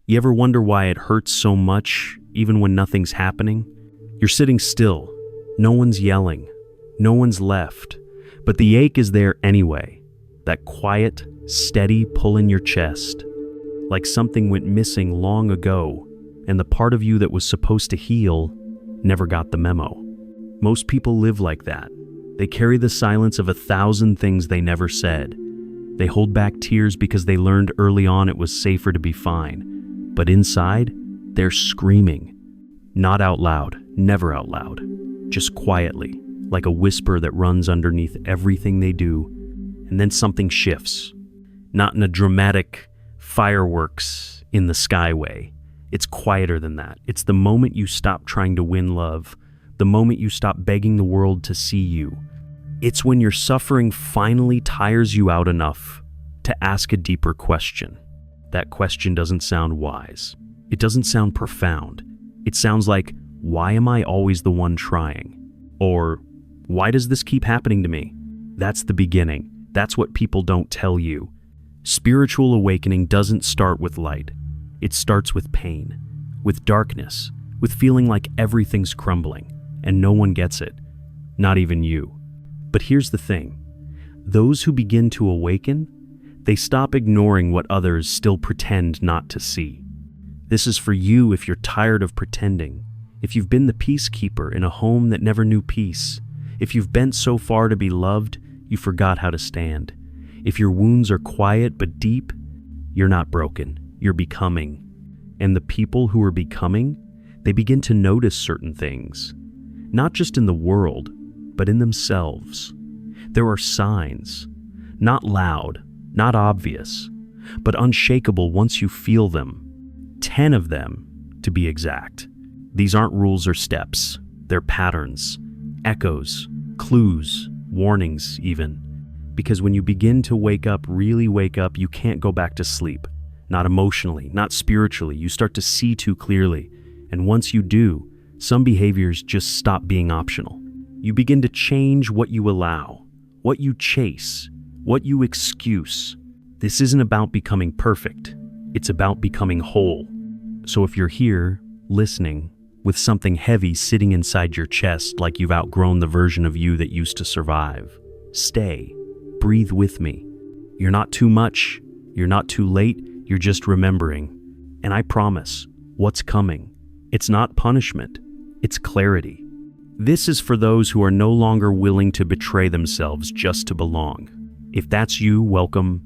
You ever wonder why it hurts so much, even when nothing's happening? You're sitting still. No one's yelling. No one's left. But the ache is there anyway. That quiet, steady pull in your chest. Like something went missing long ago, and the part of you that was supposed to heal never got the memo. Most people live like that. They carry the silence of 1,000 things they never said. They hold back tears because they learned early on it was safer to be fine. But inside, they're screaming. Not out loud, never out loud. Just quietly, like a whisper that runs underneath everything they do. And then something shifts. Not in a dramatic fireworks in the sky way. It's quieter than that. It's the moment you stop trying to win love. The moment you stop begging the world to see you. It's when your suffering finally tires you out enough to ask a deeper question. That question doesn't sound wise. It doesn't sound profound. It sounds like, why am I always the one trying? Or, why does this keep happening to me? That's the beginning. That's what people don't tell you. Spiritual awakening doesn't start with light. It starts with pain, with darkness, with feeling like everything's crumbling, and no one gets it, not even you. But here's the thing. Those who begin to awaken, they stop ignoring what others still pretend not to see. This is for you if you're tired of pretending, if you've been the peacekeeper in a home that never knew peace, if you've bent so far to be loved, you forgot how to stand. If your wounds are quiet but deep, you're not broken, you're becoming. And the people who are becoming, they begin to notice certain things, not just in the world, but in themselves. There are signs, not loud, not obvious, but unshakable once you feel them. 10 of them, to be exact. These aren't rules or steps, they're patterns, echoes, clues, warnings even. Because when you begin to wake up, really wake up, you can't go back to sleep. Not emotionally, not spiritually. You start to see too clearly. And once you do, some behaviors just stop being optional. You begin to change what you allow, what you chase, what you excuse. This isn't about becoming perfect. It's about becoming whole. So if you're here, listening, with something heavy sitting inside your chest like you've outgrown the version of you that used to survive, stay. Breathe with me. You're not too much. You're not too late. You're just remembering. And I promise, what's coming? It's not punishment. It's clarity. This is for those who are no longer willing to betray themselves just to belong. If that's you, welcome.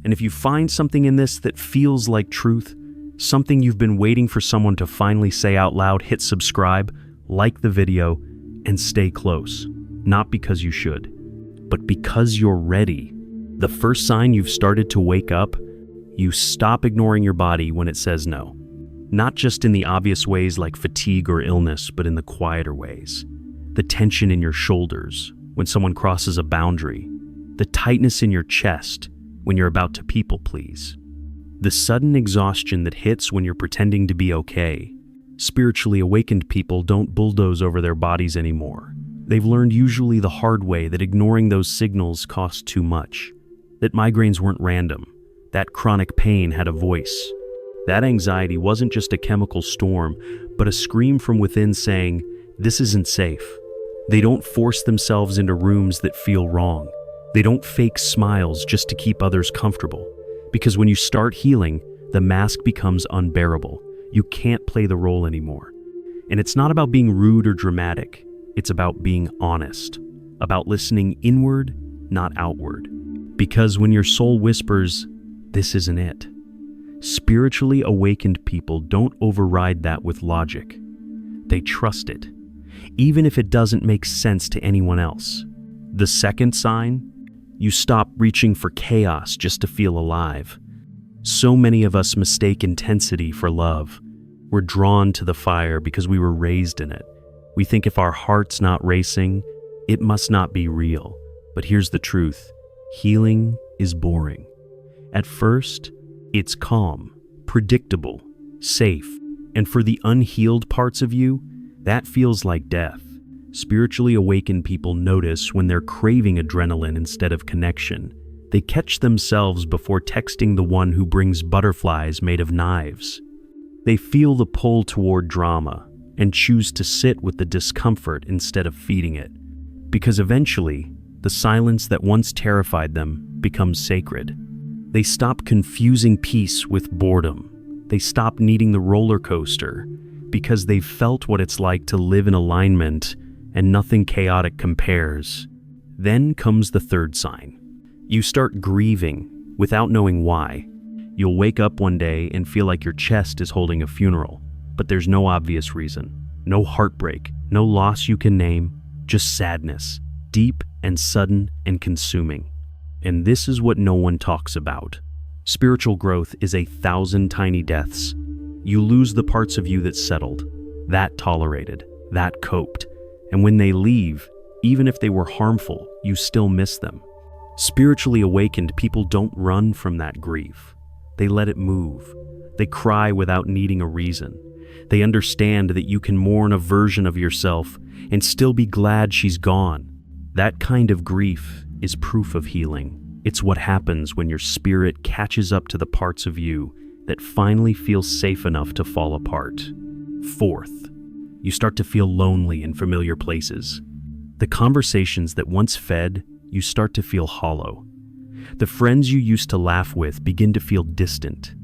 And if you find something in this that feels like truth, something you've been waiting for someone to finally say out loud, hit subscribe, like the video, and stay close. Not because you should, but because you're ready. The first sign you've started to wake up, you stop ignoring your body when it says no. Not just in the obvious ways like fatigue or illness, but in the quieter ways. The tension in your shoulders when someone crosses a boundary. The tightness in your chest when you're about to people please. The sudden exhaustion that hits when you're pretending to be okay. Spiritually awakened people don't bulldoze over their bodies anymore. They've learned usually the hard way that ignoring those signals costs too much. That migraines weren't random. That chronic pain had a voice. That anxiety wasn't just a chemical storm, but a scream from within saying, "This isn't safe." They don't force themselves into rooms that feel wrong. They don't fake smiles just to keep others comfortable. Because when you start healing, the mask becomes unbearable. You can't play the role anymore. And it's not about being rude or dramatic. It's about being honest. About listening inward, not outward. Because when your soul whispers, "This isn't it," spiritually awakened people don't override that with logic. They trust it, even if it doesn't make sense to anyone else. The second sign, you stop reaching for chaos just to feel alive. So many of us mistake intensity for love. We're drawn to the fire because we were raised in it. We think if our heart's not racing, it must not be real. But here's the truth. Healing is boring. At first, it's calm, predictable, safe. And for the unhealed parts of you, that feels like death. Spiritually awakened people notice when they're craving adrenaline instead of connection. They catch themselves before texting the one who brings butterflies made of knives. They feel the pull toward drama and choose to sit with the discomfort instead of feeding it. Because eventually, the silence that once terrified them becomes sacred. They stop confusing peace with boredom. They stop needing the roller coaster because they've felt what it's like to live in alignment and nothing chaotic compares. Then comes the third sign. You start grieving without knowing why. You'll wake up one day and feel like your chest is holding a funeral, but there's no obvious reason. No heartbreak, no loss you can name, just sadness, deep and sudden and consuming. And this is what no one talks about. Spiritual growth is 1,000 tiny deaths. You lose the parts of you that settled, that tolerated, that coped. And when they leave, even if they were harmful, you still miss them. Spiritually awakened people don't run from that grief. They let it move. They cry without needing a reason. They understand that you can mourn a version of yourself and still be glad she's gone. That kind of grief is proof of healing. It's what happens when your spirit catches up to the parts of you that finally feel safe enough to fall apart. Fourth, you start to feel lonely in familiar places. The conversations that once fed, you start to feel hollow. The friends you used to laugh with begin to feel distant.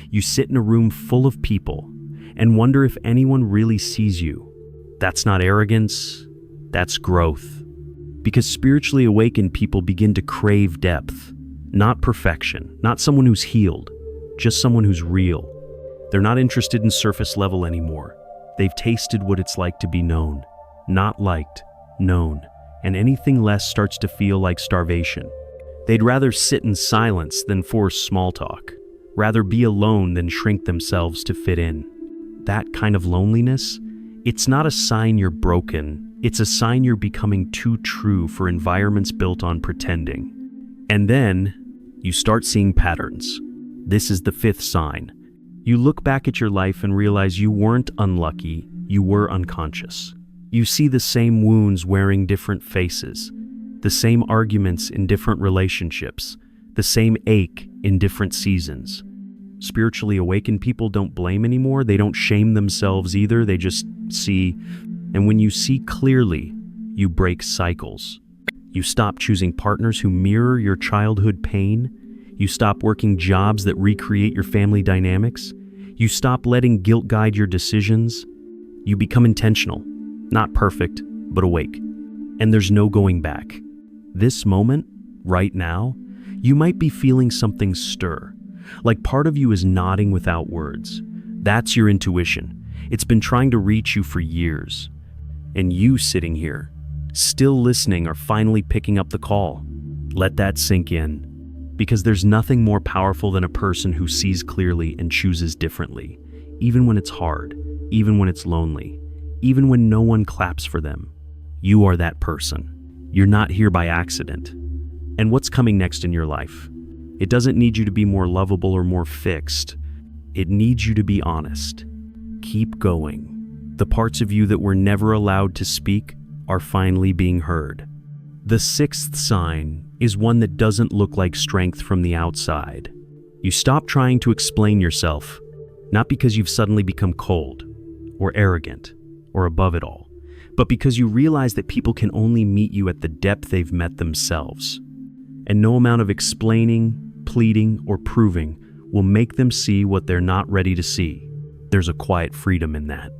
You sit in a room full of people and wonder if anyone really sees you. That's not arrogance, that's growth. Because spiritually awakened people begin to crave depth, not perfection, not someone who's healed, just someone who's real. They're not interested in surface level anymore. They've tasted what it's like to be known, not liked, known, and anything less starts to feel like starvation. They'd rather sit in silence than force small talk, rather be alone than shrink themselves to fit in. That kind of loneliness, it's not a sign you're broken, it's a sign you're becoming too true for environments built on pretending. And then, you start seeing patterns. This is the fifth sign. You look back at your life and realize you weren't unlucky, you were unconscious. You see the same wounds wearing different faces, the same arguments in different relationships, the same ache in different seasons. Spiritually awakened people don't blame anymore, they don't shame themselves either, they just see. And when you see clearly, you break cycles. You stop choosing partners who mirror your childhood pain. You stop working jobs that recreate your family dynamics. You stop letting guilt guide your decisions. You become intentional, not perfect, but awake. And there's no going back. This moment, right now, you might be feeling something stir, like part of you is nodding without words. That's your intuition. It's been trying to reach you for years. And you sitting here, still listening, are finally picking up the call. Let that sink in. Because there's nothing more powerful than a person who sees clearly and chooses differently, even when it's hard, even when it's lonely, even when no one claps for them. You are that person. You're not here by accident. And what's coming next in your life? It doesn't need you to be more lovable or more fixed. It needs you to be honest. Keep going. The parts of you that were never allowed to speak are finally being heard. The sixth sign is one that doesn't look like strength from the outside. You stop trying to explain yourself, not because you've suddenly become cold, or arrogant, or above it all, but because you realize that people can only meet you at the depth they've met themselves. And no amount of explaining, pleading, or proving will make them see what they're not ready to see. There's a quiet freedom in that.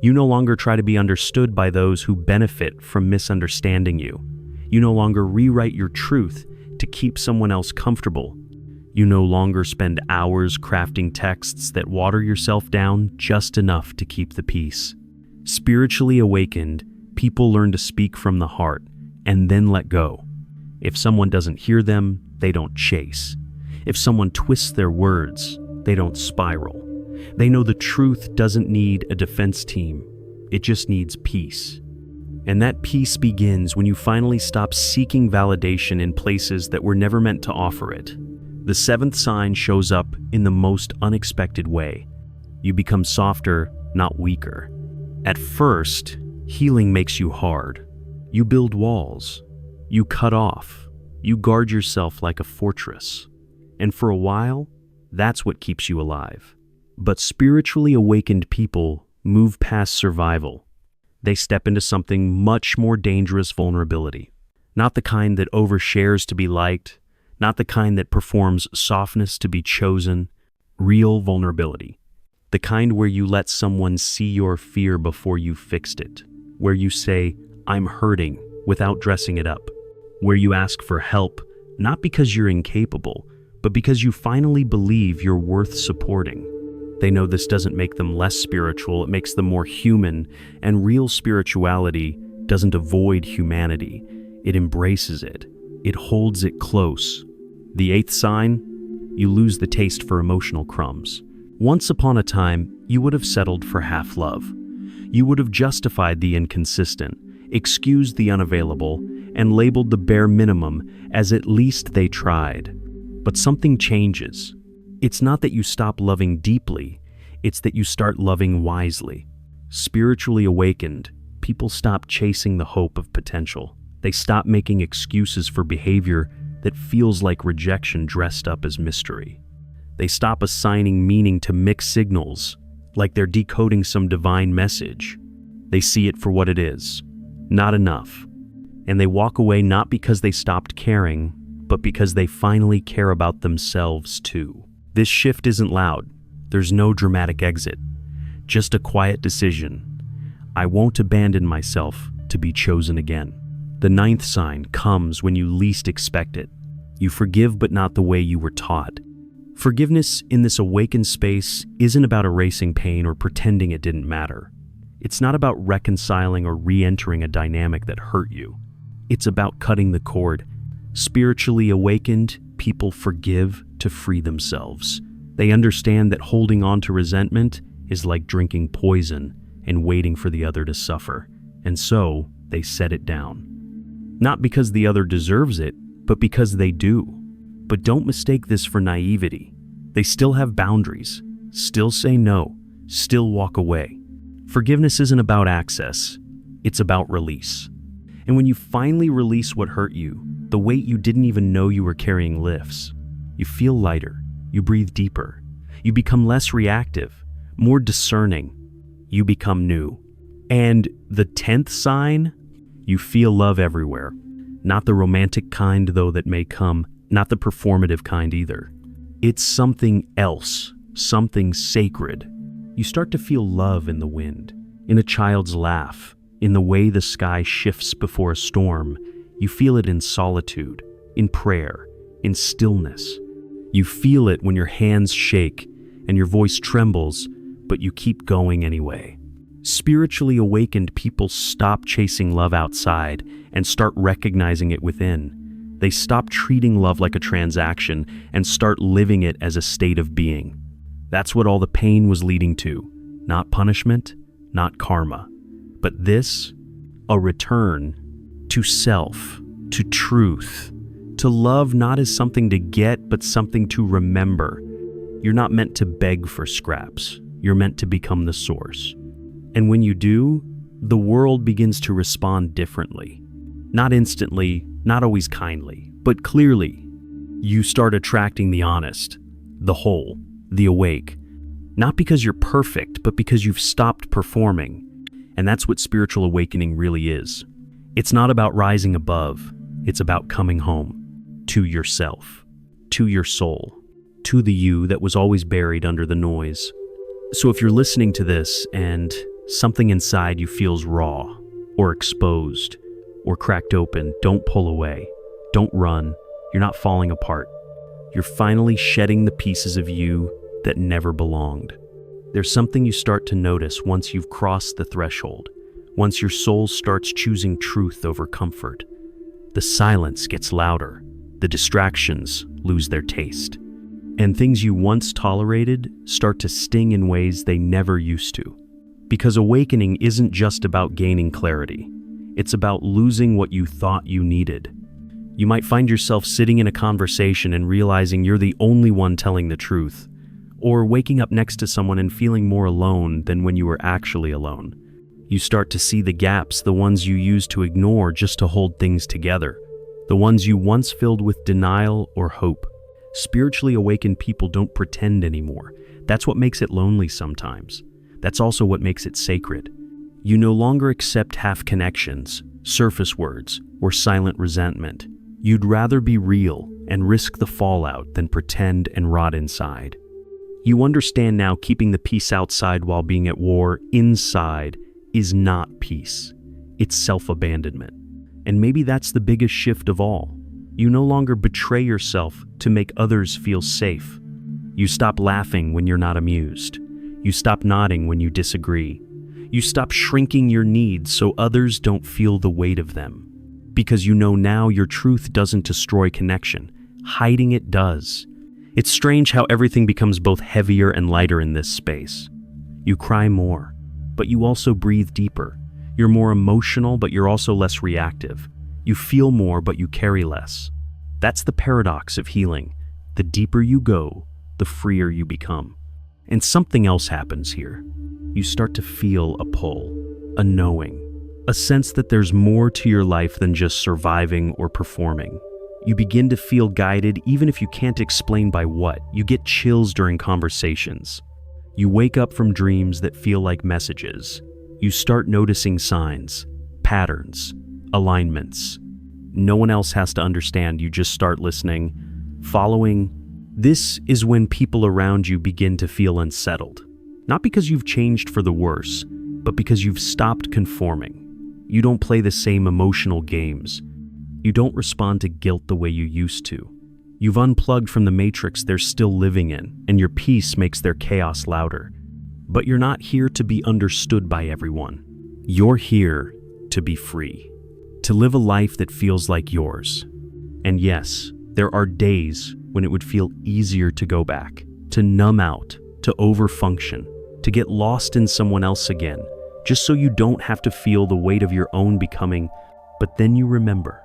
You no longer try to be understood by those who benefit from misunderstanding you. You no longer rewrite your truth to keep someone else comfortable. You no longer spend hours crafting texts that water yourself down just enough to keep the peace. Spiritually awakened, people learn to speak from the heart and then let go. If someone doesn't hear them, they don't chase. If someone twists their words, they don't spiral. They know the truth doesn't need a defense team. It just needs peace. And that peace begins when you finally stop seeking validation in places that were never meant to offer it. The seventh sign shows up in the most unexpected way. You become softer, not weaker. At first, healing makes you hard. You build walls. You cut off. You guard yourself like a fortress. And for a while, that's what keeps you alive. But spiritually awakened people move past survival. They step into something much more dangerous: vulnerability. Not the kind that overshares to be liked, not the kind that performs softness to be chosen. Real vulnerability. The kind where you let someone see your fear before you fixed it. Where you say, "I'm hurting," without dressing it up. Where you ask for help, not because you're incapable, but because you finally believe you're worth supporting. They know this doesn't make them less spiritual, it makes them more human, and real spirituality doesn't avoid humanity. It embraces it. It holds it close. The eighth sign: you lose the taste for emotional crumbs. Once upon a time, you would have settled for half love. You would have justified the inconsistent, excused the unavailable, and labeled the bare minimum as "at least they tried." But something changes. It's not that you stop loving deeply, it's that you start loving wisely. Spiritually awakened, people stop chasing the hope of potential. They stop making excuses for behavior that feels like rejection dressed up as mystery. They stop assigning meaning to mixed signals, like they're decoding some divine message. They see it for what it is: not enough. And they walk away not because they stopped caring, but because they finally care about themselves too. This shift isn't loud. There's no dramatic exit. Just a quiet decision. I won't abandon myself to be chosen again. The ninth sign comes when you least expect it. You forgive, but not the way you were taught. Forgiveness in this awakened space isn't about erasing pain or pretending it didn't matter. It's not about reconciling or re-entering a dynamic that hurt you. It's about cutting the cord. Spiritually awakened, people forgive to free themselves. They understand that holding on to resentment is like drinking poison and waiting for the other to suffer. And so, they set it down. Not because the other deserves it, but because they do. But don't mistake this for naivety. They still have boundaries, still say no, still walk away. Forgiveness isn't about access, it's about release. And when you finally release what hurt you, the weight you didn't even know you were carrying lifts. You feel lighter, you breathe deeper, you become less reactive, more discerning, you become new. And the 10th sign: you feel love everywhere. Not the romantic kind, though, that may come, not the performative kind either. It's something else, something sacred. You start to feel love in the wind, in a child's laugh, in the way the sky shifts before a storm. You feel it in solitude, in prayer, in stillness. You feel it when your hands shake and your voice trembles, but you keep going anyway. Spiritually awakened people stop chasing love outside and start recognizing it within. They stop treating love like a transaction and start living it as a state of being. That's what all the pain was leading to. Not punishment, not karma, but this: a return to self, to truth, to love not as something to get, but something to remember. You're not meant to beg for scraps. You're meant to become the source. And when you do, the world begins to respond differently. Not instantly, not always kindly, but clearly. You start attracting the honest, the whole, the awake. Not because you're perfect, but because you've stopped performing. And that's what spiritual awakening really is. It's not about rising above. It's about coming home. To yourself. To your soul. To the you that was always buried under the noise. So if you're listening to this and something inside you feels raw, or exposed, or cracked open, don't pull away. Don't run. You're not falling apart. You're finally shedding the pieces of you that never belonged. There's something you start to notice once you've crossed the threshold, once your soul starts choosing truth over comfort. The silence gets louder. The distractions lose their taste. And things you once tolerated start to sting in ways they never used to. Because awakening isn't just about gaining clarity. It's about losing what you thought you needed. You might find yourself sitting in a conversation and realizing you're the only one telling the truth, or waking up next to someone and feeling more alone than when you were actually alone. You start to see the gaps, the ones you used to ignore just to hold things together, the ones you once filled with denial or hope. Spiritually awakened people don't pretend anymore. That's what makes it lonely sometimes. That's also what makes it sacred. You no longer accept half connections, surface words, or silent resentment. You'd rather be real and risk the fallout than pretend and rot inside. You understand now keeping the peace outside while being at war inside is not peace. It's self-abandonment. And maybe that's the biggest shift of all. You no longer betray yourself to make others feel safe. You stop laughing when you're not amused. You stop nodding when you disagree. You stop shrinking your needs so others don't feel the weight of them. Because you know now your truth doesn't destroy connection. Hiding it does. It's strange how everything becomes both heavier and lighter in this space. You cry more, but you also breathe deeper. You're more emotional, but you're also less reactive. You feel more, but you carry less. That's the paradox of healing. The deeper you go, the freer you become. And something else happens here. You start to feel a pull, a knowing, a sense that there's more to your life than just surviving or performing. You begin to feel guided even if you can't explain by what. You get chills during conversations. You wake up from dreams that feel like messages. You start noticing signs, patterns, alignments. No one else has to understand, you just start listening, following. This is when people around you begin to feel unsettled. Not because you've changed for the worse, but because you've stopped conforming. You don't play the same emotional games. You don't respond to guilt the way you used to. You've unplugged from the matrix they're still living in, and your peace makes their chaos louder. But you're not here to be understood by everyone. You're here to be free, to live a life that feels like yours. And yes, there are days when it would feel easier to go back, to numb out, to overfunction, to get lost in someone else again, just so you don't have to feel the weight of your own becoming. But then you remember.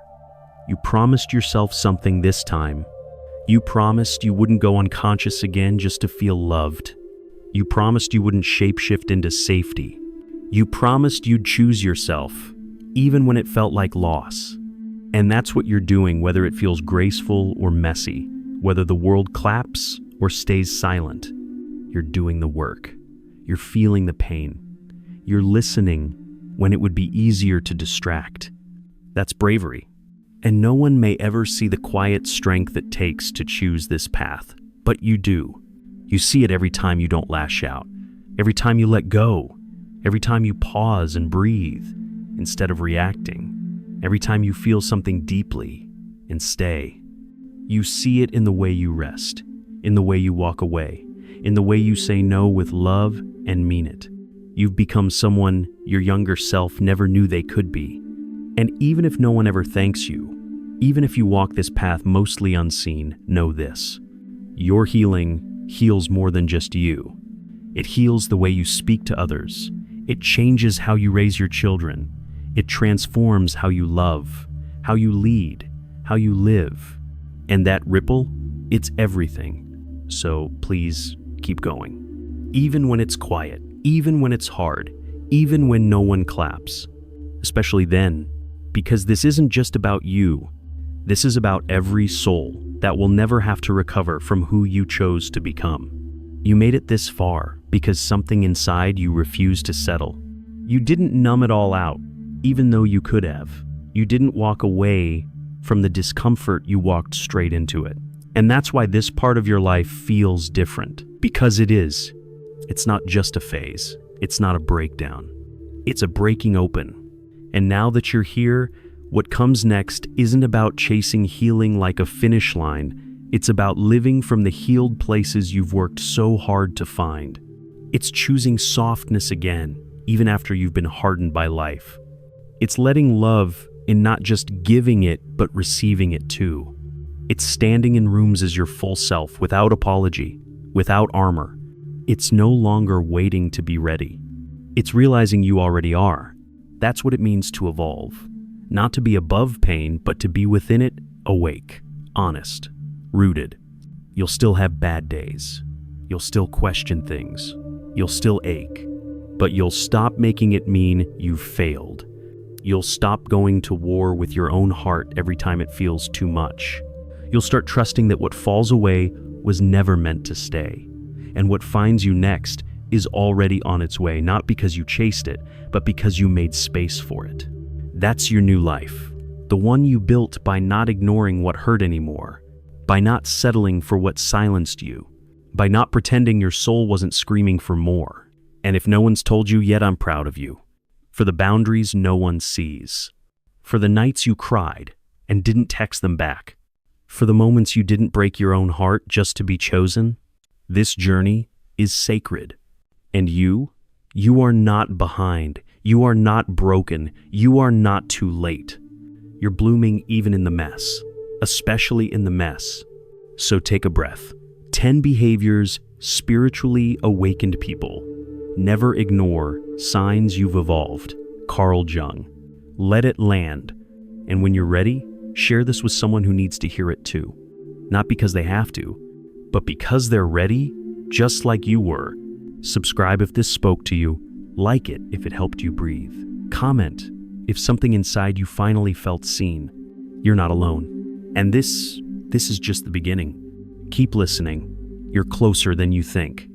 You promised yourself something this time. You promised you wouldn't go unconscious again just to feel loved. You promised you wouldn't shapeshift into safety. You promised you'd choose yourself, even when it felt like loss. And that's what you're doing, whether it feels graceful or messy, whether the world claps or stays silent. You're doing the work. You're feeling the pain. You're listening when it would be easier to distract. That's bravery. And no one may ever see the quiet strength it takes to choose this path, but you do. You see it every time you don't lash out, every time you let go, every time you pause and breathe instead of reacting, every time you feel something deeply and stay. You see it in the way you rest, in the way you walk away, in the way you say no with love and mean it. You've become someone your younger self never knew they could be. And even if no one ever thanks you, even if you walk this path mostly unseen, know this. Your healing heals more than just you. It heals the way you speak to others. It changes how you raise your children. It transforms how you love, how you lead, how you live. And that ripple, it's everything. So please keep going. Even when it's quiet, even when it's hard, even when no one claps. Especially then, because this isn't just about you. This is about every soul that will never have to recover from who you chose to become. You made it this far because something inside you refused to settle. You didn't numb it all out, even though you could have. You didn't walk away from the discomfort, you walked straight into it. And that's why this part of your life feels different. Because it is. It's not just a phase. It's not a breakdown. It's a breaking open. And now that you're here, what comes next isn't about chasing healing like a finish line. It's about living from the healed places you've worked so hard to find. It's choosing softness again, even after you've been hardened by life. It's letting love in not just giving it, but receiving it too. It's standing in rooms as your full self, without apology, without armor. It's no longer waiting to be ready. It's realizing you already are. That's what it means to evolve. Not to be above pain, but to be within it, awake, honest, rooted. You'll still have bad days. You'll still question things. You'll still ache. But you'll stop making it mean you've failed. You'll stop going to war with your own heart every time it feels too much. You'll start trusting that what falls away was never meant to stay. And what finds you next is already on its way, not because you chased it, but because you made space for it. That's your new life. The one you built by not ignoring what hurt anymore, by not settling for what silenced you, by not pretending your soul wasn't screaming for more. And if no one's told you yet, I'm proud of you. For the boundaries no one sees. For the nights you cried and didn't text them back. For the moments you didn't break your own heart just to be chosen. This journey is sacred. And you are not behind. You are not broken. You are not too late. You're blooming even in the mess, especially in the mess. So take a breath. 10 behaviors spiritually awakened people. Never ignore signs you've evolved. Carl Jung. Let it land. And when you're ready, share this with someone who needs to hear it too. Not because they have to, but because they're ready, just like you were. Subscribe if this spoke to you. Like it if it helped you breathe. Comment if something inside you finally felt seen. You're not alone. And this is just the beginning. Keep listening. You're closer than you think.